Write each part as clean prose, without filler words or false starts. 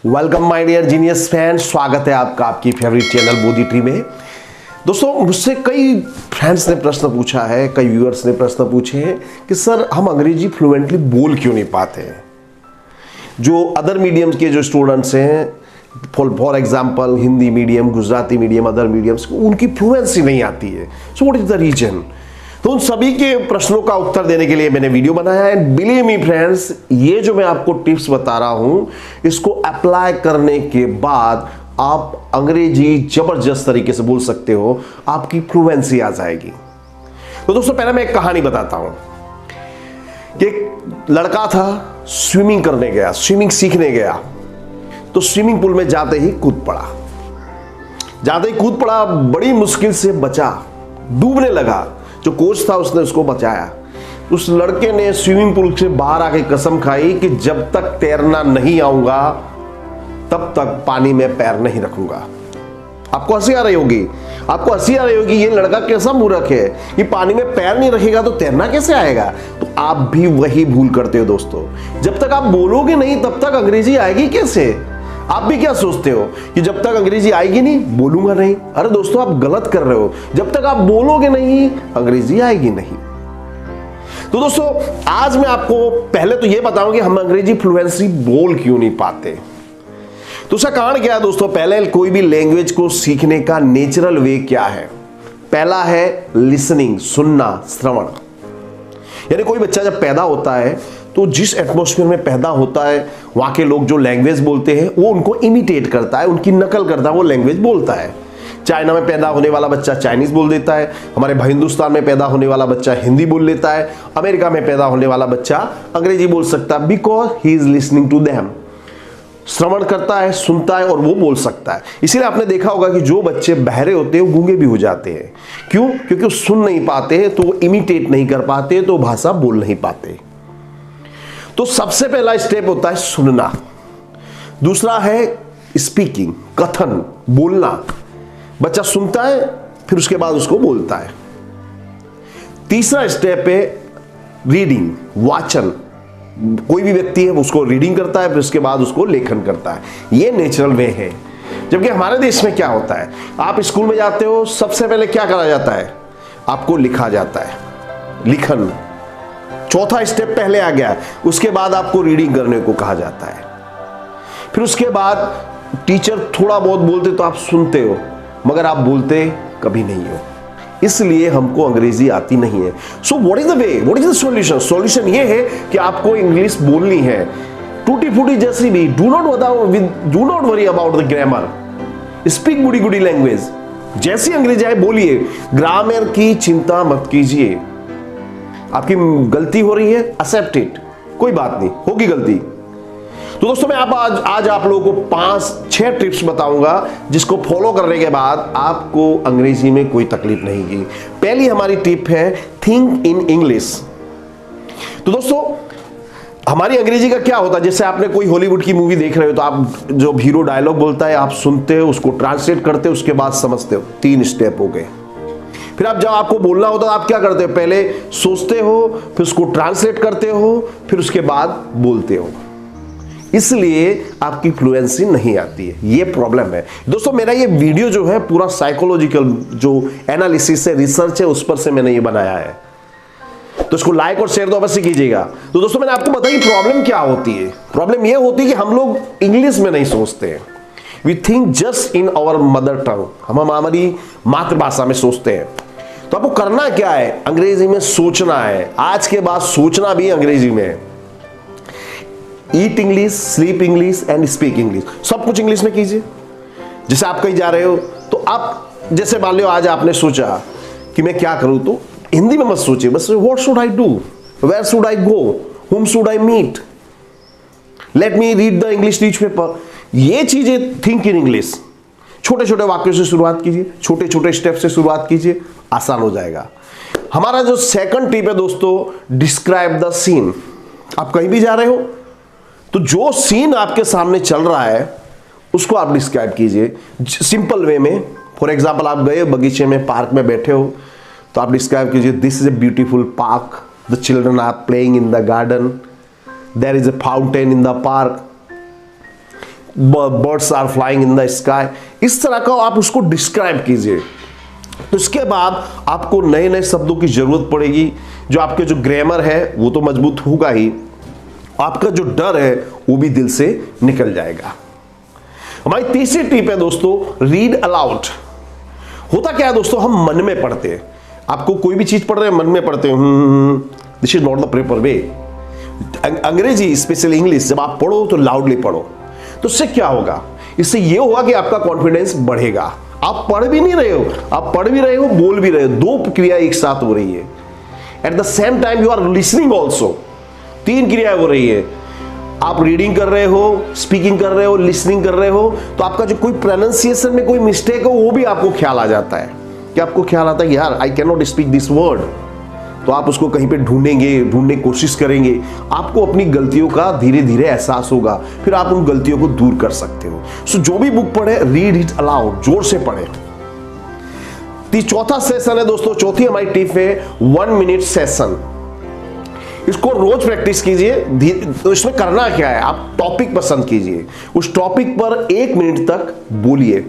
Welcome my dear genius fan, स्वागत है आपका आपकी फेवरेट चैनल बोधी ट्री में। दोस्तों, मुझसे कई फ्रेंड्स ने प्रश्न पूछा है, कई व्यूअर्स ने प्रश्न पूछे हैं कि सर हम अंग्रेजी फ्लुएंटली बोल क्यों नहीं पाते हैं। जो अदर मीडियम्स के जो स्टूडेंट्स हैं, for example Hindi medium, Gujarati medium, other mediums, उनकी फ्लुएंसी नहीं आती है। So what is the reason? तो उन सभी के प्रश्नों का उत्तर देने के लिए मैंने वीडियो बनाया है। बिलीव मी फ्रेंड्स, ये जो मैं आपको टिप्स बता रहा हूं, इसको अप्लाई करने के बाद आप अंग्रेजी जबरदस्त तरीके से बोल सकते हो, आपकी फ्लुएंसी आ जाएगी। तो दोस्तों, पहले मैं एक कहानी बताता हूं कि एक लड़का था, स्विमिंग करने गया, स्विमिंग सीखने गया। तो स्विमिंग पूल में जाते ही कूद पड़ा, बड़ी मुश्किल से बचा, डूबने लगा। जो कोच था उसने उसको बचाया। उस लड़के ने स्विमिंग पूल से बाहर आके कसम खाई कि जब तक तैरना नहीं आऊंगा तब तक पानी में पैर नहीं रखूंगा। आपको हंसी आ रही होगी, ये लड़का कैसा मूर्ख है, ये पानी में पैर नहीं रखेगा तो तैरना कैसे आएगा। तो आप भी वही भूल करते हो दोस्तों। जब तक आप बोलोगे नहीं तब तक अंग्रेजी आएगी कैसे। आप भी क्या सोचते हो कि जब तक अंग्रेजी आएगी नहीं, बोलूंगा नहीं। अरे दोस्तों, आप गलत कर रहे हो। जब तक आप बोलोगे नहीं, अंग्रेजी आएगी नहीं। तो दोस्तों, आज मैं आपको पहले तो यह बताऊं कि हम अंग्रेजी फ्लुएंसी बोल क्यों नहीं पाते। तो उसका कारण क्या है दोस्तों? पहले, कोई भी लैंग्वेज को सीखने का नेचुरल वे क्या है? पहला है लिसनिंग, सुनना, श्रवण। यानी कोई बच्चा जब पैदा होता है तो जिस एटमॉस्फेयर में पैदा होता है, वहां के लोग जो लैंग्वेज बोलते हैं वो उनको इमिटेट करता है, उनकी नकल करता है, वो लैंग्वेज बोलता है। चाइना में पैदा होने वाला बच्चा चाइनीज बोल देता है, हमारे हिंदुस्तान में पैदा होने वाला बच्चा हिंदी बोल लेता है, अमेरिका में पैदा होने वाला बच्चा अंग्रेजी बोल सकता है, because he is listening to them. श्रवण करता है, सुनता है और वो बोल सकता है। इसीलिए आपने देखा होगा कि जो बच्चे बहरे होते हैं वो गूंगे भी हो जाते हैं। क्यों? क्योंकि वो सुन नहीं पाते हैं, तो वो इमिटेट नहीं कर पाते, तो भाषा बोल नहीं पाते। तो सबसे पहला स्टेप होता है सुनना। दूसरा है स्पीकिंग, कथन, बोलना। बच्चा सुनता है, फिर उसके बाद उसको बोलता है। तीसरा स्टेप है रीडिंग, वाचन। कोई भी व्यक्ति है उसको रीडिंग करता है, फिर उसके बाद उसको लेखन करता है। ये नेचुरल वे है। जबकि हमारे देश में क्या होता है, आप स्कूल में जाते हो, सबसे पहले क्या करा जाता है? आपको लिखा जाता है, लिखन। चौथा स्टेप पहले आ गया, उसके बाद आपको रीडिंग करने को कहा जाता है। फिर उसके बाद टीचर थोड़ा बहुत बोलते तो आप सुनते हो, मगर आप बोलते कभी नहीं हो। इसलिए हमको अंग्रेजी आती नहीं है। So what is the way, what is the solution? Solution ये है कि आपको इंग्लिश बोलनी है, टूटी फूटी जैसी भी। Do not worry about the grammar, speak goody language. जैसी अंग्रेजी आए बोलिए, ग्रामर की चिंता मत कीजिए। आपकी गलती हो रही है, एक्सेप्ट इट, कोई बात नहीं, होगी गलती। तो दोस्तों, मैं आज आप लोगों को 5-6 टिप्स बताऊंगा जिसको फॉलो करने के बाद आपको अंग्रेजी में कोई तकलीफ नहीं होगी। पहली हमारी टिप है थिंक इन इंग्लिश। तो दोस्तों, हमारी अंग्रेजी का क्या होता है, जैसे आपने कोई हॉलीवुड की मूवी देख रहे हो तो आप जो हीरो डायलॉग बोलता है आप सुनते हो, उसको ट्रांसलेट करते हो, उसके बाद समझते हो। 3 स्टेप हो गए। फिर आप जब आपको बोलना होता है आप क्या करते हो? पहले सोचते हो, फिर उसको ट्रांसलेट करते हो, फिर उसके बाद बोलते हो। इसलिए आपकी फ्लुएंसी नहीं आती है, ये प्रॉब्लम है दोस्तों। मेरा ये वीडियो जो है पूरा साइकोलॉजिकल जो एनालिसिस है, रिसर्च है, उस पर से मैंने ये बनाया है। तो इसको लाइक और शेयर तो अवश्य कीजिएगा। तो दोस्तों, मैंने आपको बताया कि प्रॉब्लम क्या होती है। प्रॉब्लम ये होती है कि हम लोग इंग्लिश में नहीं सोचते हैं। We think just in our mother tongue, हम हमारी मातृभाषा में सोचते हैं। तो आपको करना क्या है? अंग्रेजी में सोचना है। आज के बाद सोचना भी अंग्रेजी में है। Eat English, sleep English and speak English, सब कुछ इंग्लिश में कीजिए। जैसे आप कहीं जा रहे हो तो आप, जैसे मान लो आज आपने सोचा कि मैं क्या करूं, तो हिंदी में मत सोचिए, बस what should I do, where should I go, whom should I meet, let me read the English newspaper. ये चीजें थिंक इन इंग्लिश। छोटे छोटे वाक्यों से शुरुआत कीजिए, छोटे छोटे स्टेप से शुरुआत कीजिए, आसान हो जाएगा। हमारा जो सेकंड टिप है दोस्तों, डिस्क्राइब द सीन। आप कहीं भी जा रहे हो तो जो सीन आपके सामने चल रहा है उसको आप डिस्क्राइब कीजिए सिंपल वे में। फॉर एग्जाम्पल, आप गए बगीचे में, पार्क में बैठे हो, तो आप डिस्क्राइब कीजिए, this is a beautiful park, the children are playing in the garden, there is a fountain in the park. Birds are flying in the sky, इस तरह का आप उसको डिस्क्राइब कीजिए। तो इसके बाद आपको नए नए शब्दों की जरूरत पड़ेगी, जो आपके जो ग्रामर है वो तो मजबूत होगा ही, आपका जो डर है वो भी दिल से निकल जाएगा। हमारी तीसरी टिप है दोस्तों, रीड अलाउड। होता क्या है दोस्तों, हम मन में पढ़ते हैं। आपको कोई भी चीज पढ़ रहे हैं, मन में पढ़ते हैं, this is not the proper way. अंग्रेजी स्पेशली इंग्लिश जब आप पढ़ो तो लाउडली पढ़ो। तो इससे क्या होगा, इससे यह होगा कि आपका कॉन्फिडेंस बढ़ेगा। आप पढ़ भी नहीं रहे हो, आप पढ़ भी रहे हो, बोल भी रहे हो, दो क्रिया एक साथ हो रही है। At the same time you are listening also, तीन क्रियाएं हो रही है। आप रीडिंग कर रहे हो, स्पीकिंग कर रहे हो, लिसनिंग कर रहे हो, तो आपका जो कोई प्रोनाउंसिएशन में कोई मिस्टेक हो वो भी आपको ख्याल आ जाता है। कि आपको ख्याल आता है यार I can not speak this word, तो आप उसको कहीं पे ढूंढने की कोशिश करेंगे। आपको अपनी गलतियों का धीरे धीरे एहसास होगा, फिर आप उन गलतियों को दूर कर सकते हो। सो जो भी बुक पढ़े, रीड इट अलाउड, जोर से पढ़े। चौथा सेशन है दोस्तों, चौथी हमारी टिप है 1 मिनट सेशन। इसको रोज प्रैक्टिस कीजिए। तो इसमें करना क्या है, आप टॉपिक पसंद कीजिए, उस टॉपिक पर 1 मिनट तक बोलिए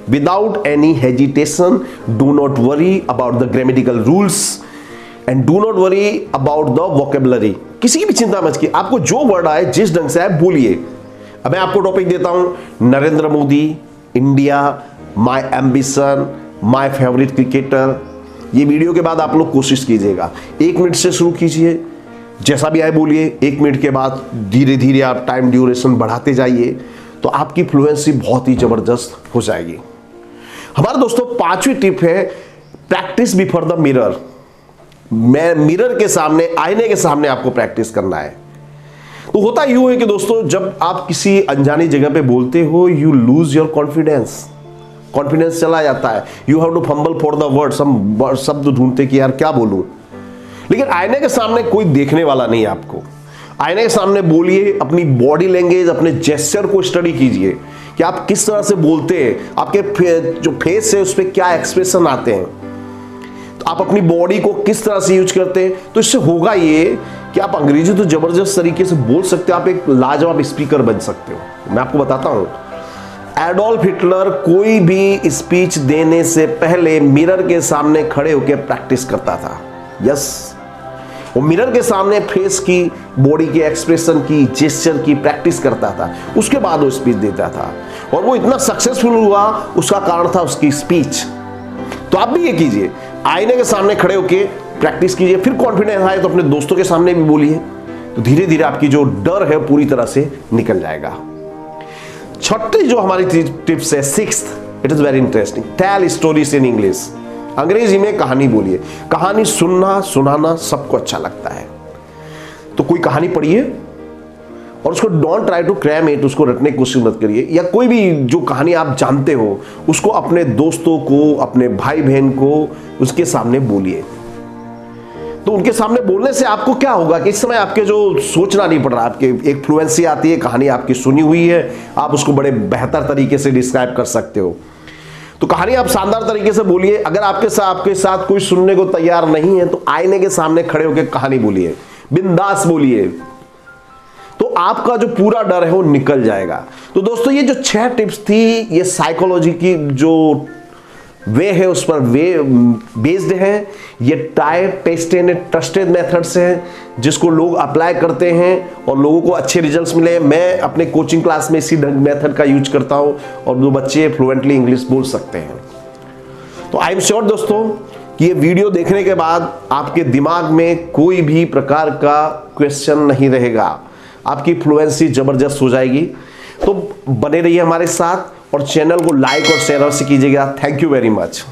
without any hesitation. Do not worry about the grammatical rules and do not worry about the vocabulary. किसी की भी चिंता मत कीजिए, आपको जो वर्ड आए, जिस ढंग से आए बोलिए। अब मैं आपको टॉपिक देता हूं, Narendra Modi, India, my ambition, my favourite cricketer. ये वीडियो के बाद आप लोग कोशिश कीजिएगा, 1 मिनट से शुरू कीजिए, जैसा भी आए बोलिए। 1 मिनट के बाद धीरे धीरे आप टाइम ड्यूरेशन बढ़ाते जाइए, तो आपकी फ्लुएंसी बहुत ही जबरदस्त हो जाएगी। हमारा दोस्तों 5वीं टिप है, practice before the mirror. Mirror के सामने, आईने के सामने आपको प्रैक्टिस करना है। तो होता यूं है कि दोस्तों जब आप किसी अनजानी जगह पे बोलते हो, you lose your confidence, confidence चला जाता है। You have to fumble for the word, सब शब्द ढूंढते कि यार क्या बोलूं। लेकिन आईने के सामने कोई देखने वाला नहीं है आपको। आईने के सामने बोलिए, अपनी बॉडी लैंग्वेज, अपने जेस्चर को स्टडी कीजिए कि आप किस तरह से बोलते हैं, आपके जो फेस है उस पर क्या एक्सप्रेशन आते हैं, तो आप अपनी बॉडी को किस तरह से यूज करते हैं। तो इससे होगा ये कि आप अंग्रेजी तो जबरदस्त तरीके से बोल सकते हो, आप एक लाजवाब स्पीकर बन सकते हो। मैं आपको बताता हूं, एडोल्फ हिटलर कोई भी स्पीच देने से पहले मिरर के सामने खड़े होकर प्रैक्टिस करता था। यस, वो मिरर के सामने फेस की, बॉडी के एक्सप्रेशन की, जेस्चर की प्रैक्टिस करता था, उसके बाद वो स्पीच देता था। और वो इतना सक्सेसफुल हुआ, उसका कारण था उसकी स्पीच। तो आप भी ये कीजिए, आईने के सामने खड़े होकर प्रैक्टिस कीजिए, फिर कॉन्फिडेंस आए तो अपने दोस्तों के सामने भी बोलिए, तो धीरे धीरे आपकी जो डर है पूरी तरह से निकल जाएगा। छठी जो हमारी टिप्स है, 6th, it is very interesting, tell stories in English. अंग्रेजी में कहानी बोलिए। कहानी सुनना, सुनाना सबको अच्छा लगता है, तो कोई कहानी पढ़िए और उसको don't try to cram it, उसको रटने की कोशिश मत करिए। या कोई भी जो कहानी आप जानते हो उसको अपने दोस्तों को, अपने भाई बहन को उसके सामने बोलिए। तो उनके सामने बोलने से आपको क्या होगा कि इस समय आपके जो सोचना नहीं पड़ रहा, आपके एक फ्लुएंसी आती है, कहानी आपकी सुनी हुई है, आप उसको बड़े बेहतर तरीके से डिस्क्राइब कर सकते हो। तो कहानी आप शानदार तरीके से बोलिए। अगर आपके साथ कोई सुनने को तैयार नहीं है तो आईने के सामने खड़े होकर कहानी बोलिए, बिंदास बोलिए, तो आपका जो पूरा डर है वो निकल जाएगा। तो दोस्तों ये जो 6 टिप्स थी, ये साइकोलॉजी की जो वे है उस पर वे बेस्ड है। ये type tested and trusted methods हैं जिसको लोग अप्लाई करते हैं और लोगों को अच्छे रिजल्ट्स मिले। मैं अपने कोचिंग क्लास में इसी मेथड का यूज करता हूं और जो बच्चे फ्लुएंटली इंग्लिश बोल सकते हैं। तो आई एम श्योर दोस्तों कि ये वीडियो देखने के बाद आपके दिमाग में कोई भी प्रकार का क्वेश्चन नहीं रहेगा, आपकी फ्लुएंसी जबरदस्त हो जाएगी। तो बने रहिए हमारे साथ और चैनल को लाइक और शेयर अवश्य कीजिएगा। Thank you very much.